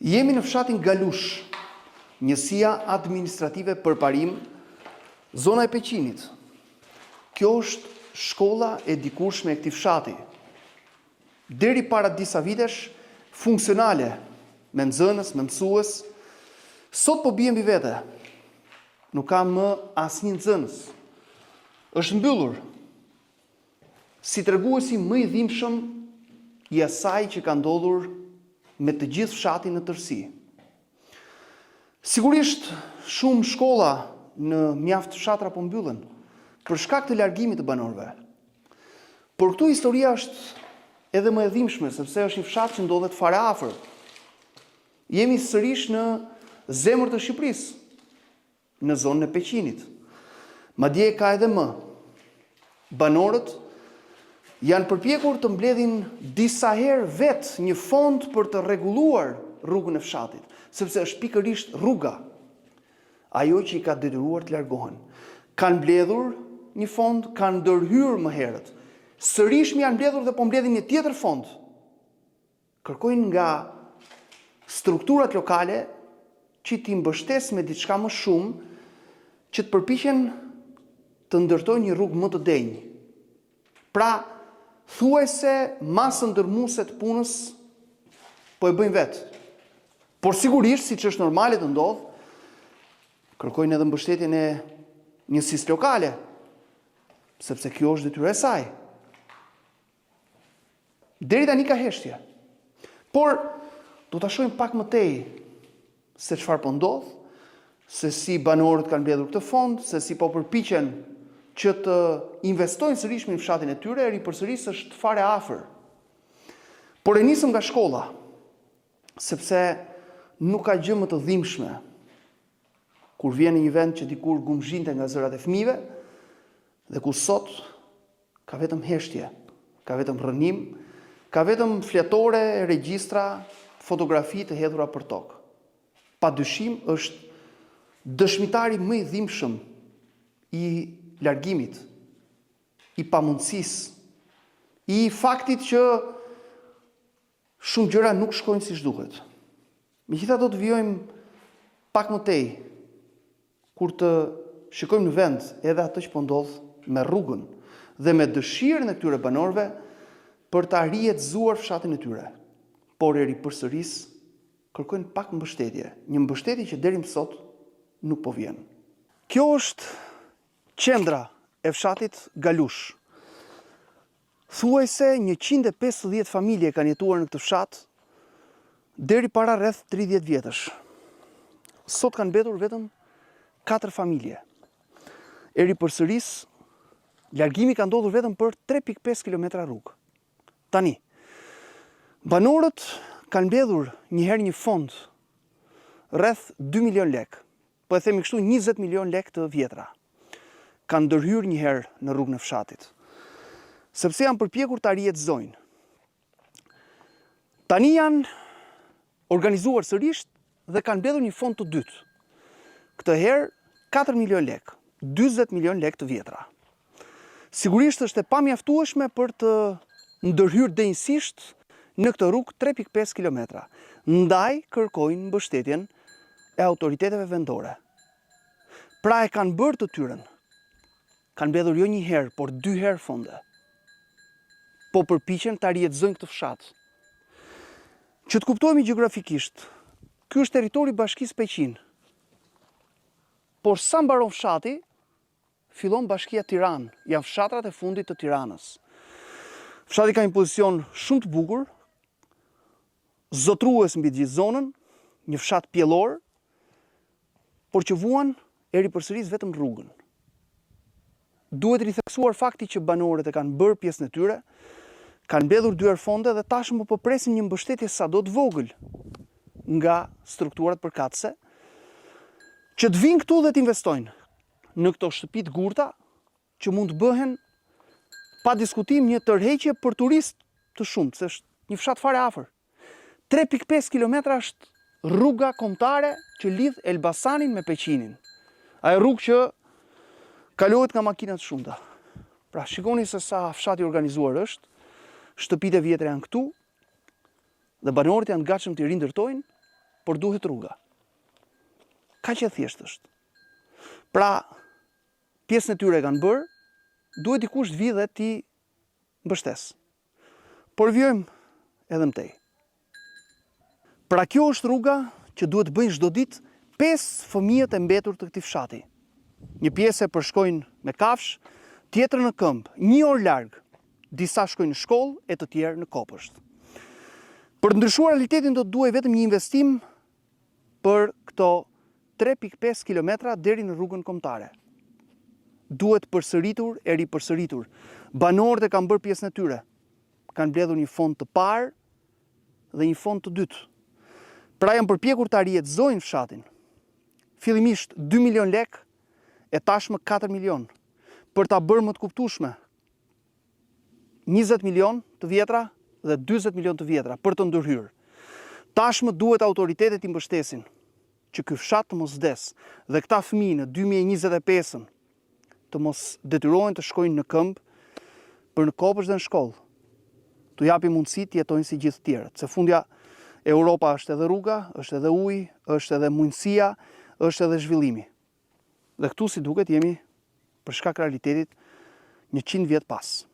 Jemi në fshatin Galush, njësia administrative përparim, zona e Peqinit. Kjo është shkolla e dikurshme e këtij fshati. Deri para disa vitesh funksionale, me nxënës, me mësues. Sot po bie mbi vete. Nuk ka më asnjë nxënës. Është mbyllur. Si treguesi më i dhimbshëm i asaj që ka ndodhur me të gjithë fshatin në tërësi. Sigurisht, shumë shkolla në mjaft fshatra po mbyllen për shkak të largimit të banorëve. Por këtu historia është edhe më e dhimbshme, sepse është një fshat që ndodhet fare afër. Jemi sërish në zemër të Shqipërisë, në zonën e Peqinit. Madje ka edhe më. Banorët janë përpjekur të mbledhin disa herë vetë një fond për të rregulluar rrugën e fshatit, sepse është pikërisht rruga ajo që i ka detyruar të largohen. Kanë mbledhur një fond, kanë ndërhyrë më herët. Sërish janë mbledhur dhe po mbledhin një tjetër fond. Kërkojnë nga strukturat lokale që t'i mbështes me diçka më shumë, që të përpiqen të ndërtojnë një rrugë më të denjë. Pra, thuajse masën ndërmuese të punës po e bëjnë vetë. Por sigurisht, siç është normale të ndodh, kërkojnë edhe mbështetjen e njësisë lokale, sepse kjo është detyra e saj. Deri tani ka heshtje. Por do ta shohim pak më tej se çfarë po ndodh, se si banorët kanë mbledhur këtë fond, se si po përpiqen që të investojnë sërish në fshatin e tyre, ripërsërisë është fare afër. Por e nisëm nga shkolla, sepse nuk ka gjë më të dhimbshme kur vjen në një vend që dikur gumzhinte nga zërat e fëmijëve dhe ku sot ka vetëm heshtje, ka vetëm rrënim, ka vetëm fletore, regjistra, fotografi të hedhura për tokë. Padyshim është dëshmitari më i dhimbshëm i largimit, i pamundësisë, i faktit që shumë gjëra nuk shkojnë siç duhet. Megjithatë do të vijojmë pak më tej kur të shikojmë në vend edhe atë që po ndodh me rrugën dhe me dëshirën e këtyre banorëve për ta rihetëzuar fshatin e tyre. Por e ripërsëris kërkojnë pak mbështetje, një mbështetje që deri më sot nuk po vjen. Kjo është qendra e fshatit Galush. Thuajse 150 familje kanë jetuar në këtë fshat deri para rreth 30 vjetësh. Sot kanë mbetur vetëm 4 familje. E ripërsëris, largimi ka ndodhur vetëm për 3.5 km rrugë. Tani, banorët kanë mbledhur një herë një fond rreth 2 milion lek. Po e themi kështu 20 milion lek të vjetra. Kanë ndërhyrë një herë në rrugën e fshatit, sepse janë përpjekur ta rihetëzojnë. Tani janë organizuar sërish dhe kanë mbledhur një fond të dytë. Këtë herë 4 milion lek, 40 milion lek të vjetra. Sigurisht është e pamjaftueshme për të ndërhyrë denjësisht në këtë rrugë 3.5 km. Ndaj kërkojnë mbështetjen e autoriteteve vendore. Pra e kanë bërë të tyren. Kanë mbledhur jo një herë, por 2 herë fonde. Po përpiqen ta rihetëzojnë këtë fshat. Që të kuptohemi gjeografikisht, ky është territori i Bashkisë Peqin. Por sa mbaron fshati, fillon Bashkia Tiranë, janë fshatrat e fundit të Tiranës. Fshati ka një pozicion shumë të bukur, zotrues mbi gjithë zonën, një fshat pjellor, por që vuan e ripërsëris vetëm rrugën. Duhet ritheksuar fakti që banorët e kanë bërë pjesën e tyre, kanë mbledhur 2 herë fonde dhe tashmë po presin një mbështetje sado të vogël nga strukturat përkatëse, që të vinë këtu dhe të investojnë në këto shtëpi të gurta që mund të bëhen pa diskutim një tërheqje për turist të shumtë, se është një fshat fare afër. 3.5 km është rruga kombëtare që lidh Elbasanin me Peqinin. Ajo rrugë që kalohet nga makinat shumta. Pra shikoni se sa fshati organizuar është, shtëpitë e vjetra janë këtu, dhe banorët janë gatshëm të rindërtojnë por duhet rruga. Kaq e thjeshtë është. Pra, pjesën e tyre kanë bërë, duhet dikush të vi dhe ti mbështes. Por vjojmë edhe mtej. Pra kjo është rruga që duhet bëjnë çdo ditë 5 fëmijët e mbetur të këtij fshati. Një pjesë e përshkojnë me kafsh, tjetër në këmbë, 1 orë larg. Disa shkojnë në shkollë e të tjerë në kopësht. Për të ndryshuar realitetin do të duhej vetëm një investim për këto 3.5 kilometra deri në rrugën kombëtare. Duhet përsëritur e ripërsëritur. Banorët e kanë bërë pjesën e tyre. Kanë mbledhur një fond të parë dhe një fond të dytë. Pra janë përpjekur ta rihetzojnë fshatin. Fillimisht 2 milion lek e tashmë 4 milion. Për ta bërë më të kuptueshme, 20 milion të vjetra dhe 40 milion të vjetra për të ndërhyrë. Tashmë duhet autoritetet i mbështesin që ky fshat të mos vdes dhe këta fëmijë në 2025 të mos detyrohen të shkojnë në këmbë për në kopësht dhe në shkollë. T'u japi mundësi të jetojnë si gjithë tjerët. Se fundja Europa është edhe rruga, është edhe ujë, është edhe mundësia, është edhe zhvillimi. Dhe këtu si duket jemi për shkak realitetit 100 vjet pas.